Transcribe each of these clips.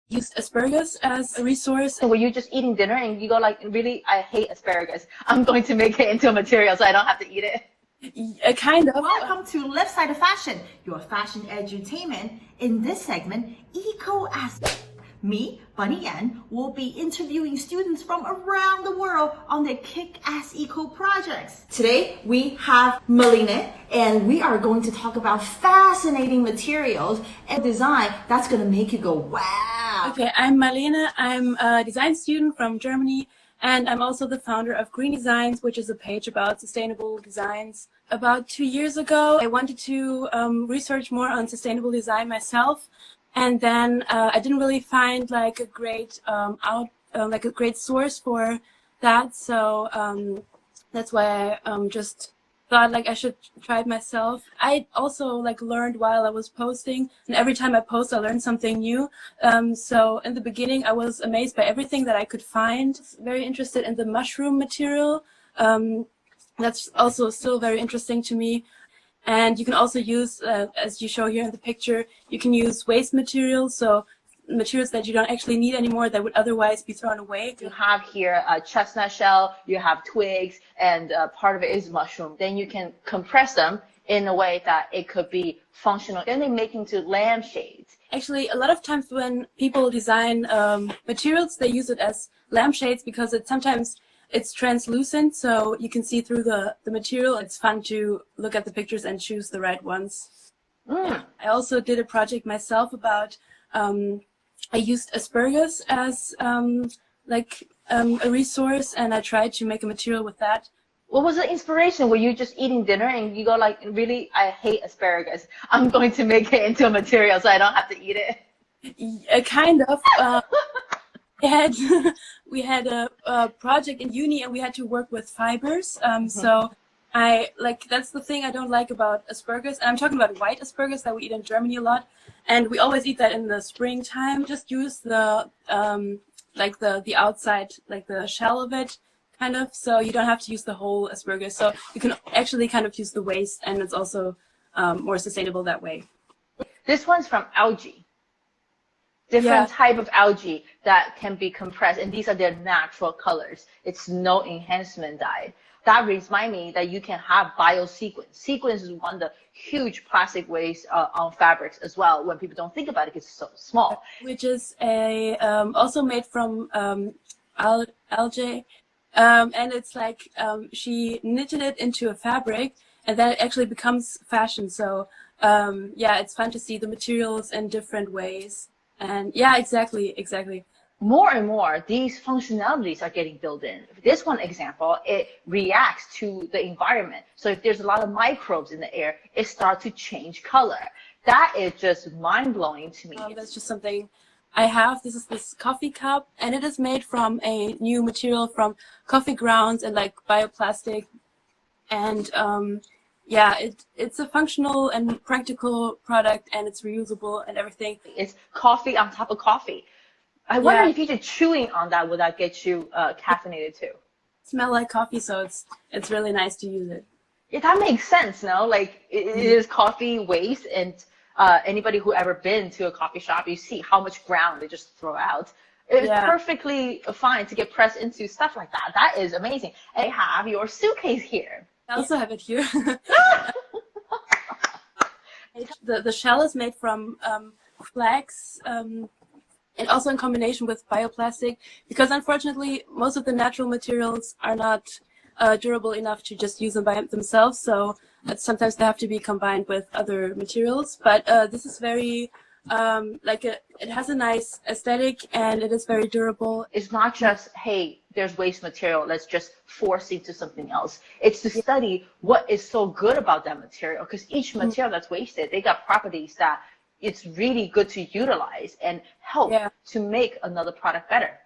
used asparagus as a resource. Were you just eating dinner and you go like, really, I hate asparagus. I'm going to make it into a material so I don't have to eat it. Kind of. Welcome to Left Side of Fashion, your fashion edutainment. In this segment, Eco Aspect. Me, Bunny Yan, will be interviewing students from around the world on their kick-ass eco projects. Today, we have Melina, and we are going to talk about fascinating materials and design that's going to make you go, wow. Okay, I'm Marlene. I'm a design student from Germany, and I'm also the founder of Green Designs, which is a page about sustainable designs. About 2 years ago, I wanted to research more on sustainable design myself. And then I didn't really find like a great great source for that, so that's why I just thought like I should try it myself. I also like learned while I was posting, and every time I post, I learned something new. So in the beginning, I was amazed by everything that I could find. Very interested in the mushroom material. That's also still very interesting to me. And you can also use, as you show here in the picture, you can use waste materials, so materials that you don't actually need anymore that would otherwise be thrown away. You have here a chestnut shell, you have twigs, and part of it is mushroom. Then you can compress them in a way that it could be functional. Then they make into lampshades. Actually, a lot of times when people design materials, they use it as lampshades because it's translucent, so you can see through the material. It's fun to look at the pictures and choose the right ones. Yeah. I also did a project myself about, I used asparagus as a resource, and I tried to make a material with that. What was the inspiration? Were you just eating dinner and you go like, really, I hate asparagus. I'm going to make it into a material so I don't have to eat it? Kind of. We had a project in uni, and we had to work with fibers. So that's the thing I don't like about asparagus. And I'm talking about white asparagus that we eat in Germany a lot, and we always eat that in the springtime. Just use the outside, like the shell of it, kind of. So you don't have to use the whole asparagus. So you can actually kind of use the waste, and it's also more sustainable that way. This one's from algae. Different type of algae that can be compressed, and these are their natural colors. It's no enhancement dye. That reminds me that you can have biosequence. Sequence is one of the huge plastic waste on fabrics as well. When people don't think about it, it's so small. Which is also made from algae, and it's like she knitted it into a fabric, and then it actually becomes fashion. So it's fun to see the materials in different ways. And yeah, exactly. More and more, these functionalities are getting built in. This one example, it reacts to the environment. So if there's a lot of microbes in the air, it starts to change color. That is just mind-blowing to me. That's just something I have. This is this coffee cup, and it is made from a new material from coffee grounds and like bioplastic. And it's a functional and practical product, and it's reusable and everything. It's coffee on top of coffee. I wonder if you just chewing on that, would that get you caffeinated too? Smell like coffee, so it's really nice to use it. Yeah, that makes sense, no? Like it is coffee waste, and anybody who ever been to a coffee shop, you see how much ground they just throw out. It's perfectly fine to get pressed into stuff like that. That is amazing. And I have your suitcase here. I also have it here. The shell is made from flax, and also in combination with bioplastic, because unfortunately most of the natural materials are not durable enough to just use them by themselves. So sometimes they have to be combined with other materials. But this is very it has a nice aesthetic, and it is very durable. It's not just, hey, there's waste material, let's just force into something else. It's to study what is so good about that material, because each material that's wasted, they got properties that it's really good to utilize and help to make another product better.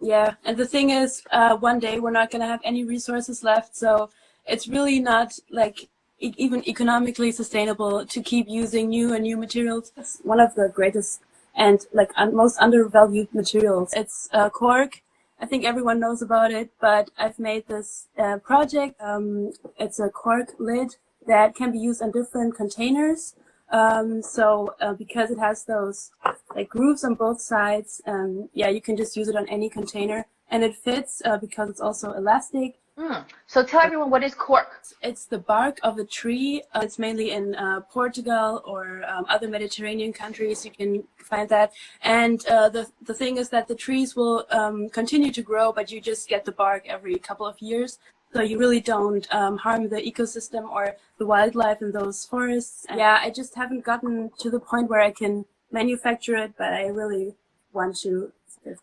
Yeah, and the thing is, one day we're not going to have any resources left, so it's really not like even economically sustainable to keep using new and new materials. It's one of the greatest and like most undervalued materials. It's cork. I think everyone knows about it, but I've made this project. It's a cork lid that can be used in different containers. Because it has those like grooves on both sides, you can just use it on any container, and it fits because it's also elastic. So tell everyone, what is cork? It's the bark of a tree. It's mainly in Portugal or other Mediterranean countries. You can find that. And the thing is that the trees will continue to grow, but you just get the bark every couple of years. So you really don't harm the ecosystem or the wildlife in those forests. And I just haven't gotten to the point where I can manufacture it, but I really want to.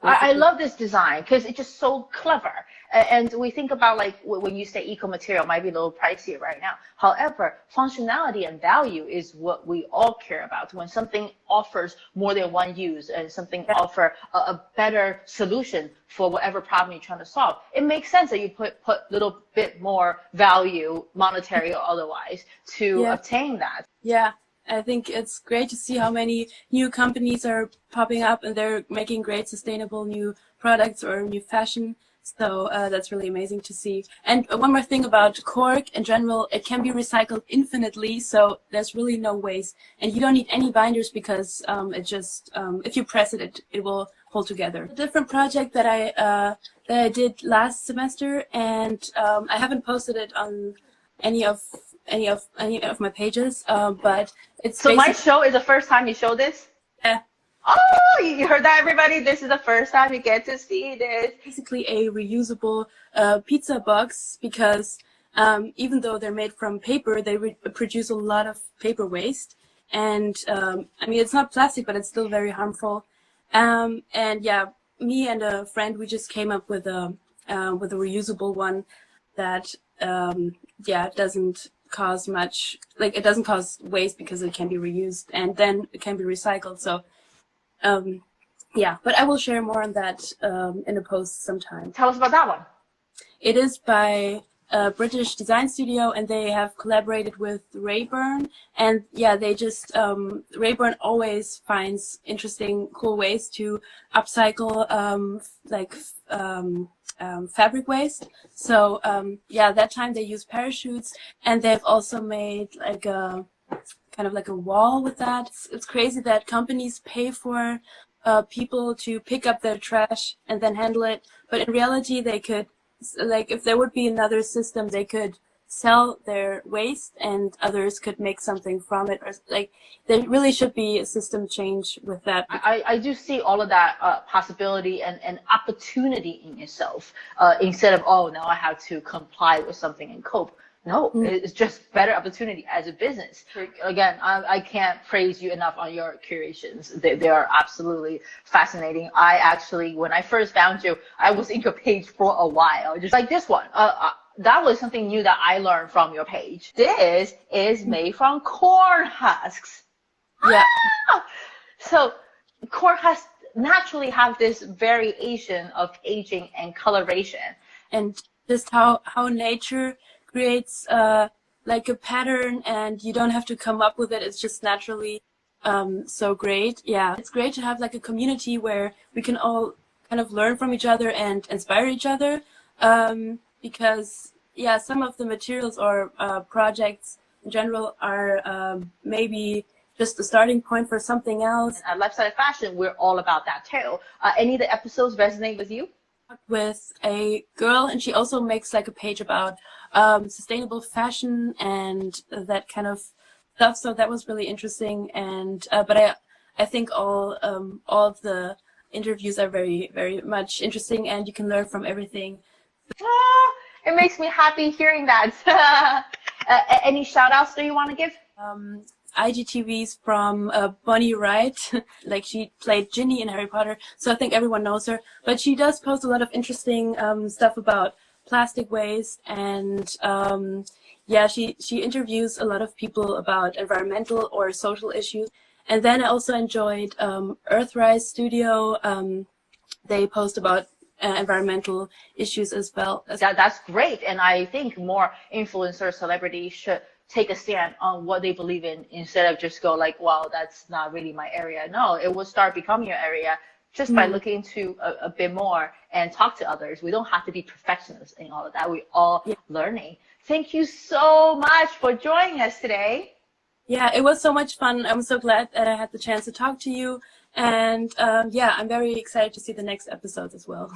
I love this design because it's just so clever. And we think about like when you say eco material, it might be a little pricey right now. However, functionality and value is what we all care about. When something offers more than one use and something offer a better solution for whatever problem you're trying to solve, it makes sense that you put a little bit more value, monetary or otherwise, to obtain that. Yeah. I think it's great to see how many new companies are popping up and they're making great sustainable new products or new fashion. So that's really amazing to see. And one more thing about cork in general, it can be recycled infinitely. So there's really no waste. And you don't need any binders because it just, if you press it, it will hold together. A different project that I did last semester, and I haven't posted it on any of my pages, but it's so my show is the first time you show this? Yeah. Oh, you heard that, everybody? This is the first time you get to see this. Basically a reusable pizza box, because even though they're made from paper, they produce a lot of paper waste. And I mean, it's not plastic, but it's still very harmful. And me and a friend, we just came up with a reusable one that doesn't cause much, like it doesn't cause waste because it can be reused and then it can be recycled. So but I will share more on that in a post sometime. Tell us about that one. It is by a British design studio, and they have collaborated with Rayburn. And they just Rayburn always finds interesting, cool ways to upcycle fabric waste. So that time they use parachutes, and they've also made like a kind of like a wall with that. It's crazy that companies pay for people to pick up their trash and then handle it, but in reality they could, like, if there would be another system, they could sell their waste and others could make something from it, or like there really should be a system change with that. I do see all of that possibility and opportunity in itself, instead of, oh, now I have to comply with something and cope. No, it's just better opportunity as a business. Again, I can't praise you enough on your curations. They are absolutely fascinating. I actually, when I first found you, I was in your page for a while, just like this one. That was something new that I learned from your page. This is made from corn husks. Yeah. So corn husks naturally have this variation of aging and coloration. And just how nature creates like a pattern, and you don't have to come up with it. It's just naturally so great. Yeah, it's great to have like a community where we can all kind of learn from each other and inspire each other, because some of the materials or projects in general are maybe just a starting point for something else. At Lifestyle Fashion, we're all about that too. Any of the episodes resonate with you? With a girl, and she also makes like a page about sustainable fashion and that kind of stuff. So that was really interesting. And but I think all of the interviews are very, very much interesting, and you can learn from everything. It makes me happy hearing that. Any shout outs that you want to give? IGTVs from Bonnie Wright. Like, she played Ginny in Harry Potter, so I think everyone knows her. But she does post a lot of interesting stuff about plastic waste, and she interviews a lot of people about environmental or social issues. And then I also enjoyed Earthrise Studio. They post about environmental issues as well. That's great, and I think more influencers, celebrities should take a stand on what they believe in, instead of just go like, well, that's not really my area. No, it will start becoming your area just by looking into a bit more and talk to others. We don't have to be professionals in all of that. We're all learning. Thank you so much for joining us today. Yeah, it was so much fun. I'm so glad that I had the chance to talk to you. And yeah, I'm very excited to see the next episodes as well.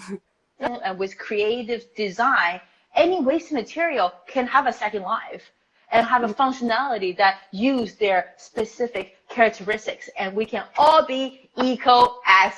And with creative design, any waste material can have a second life and have a functionality that use their specific characteristics. And we can all be eco as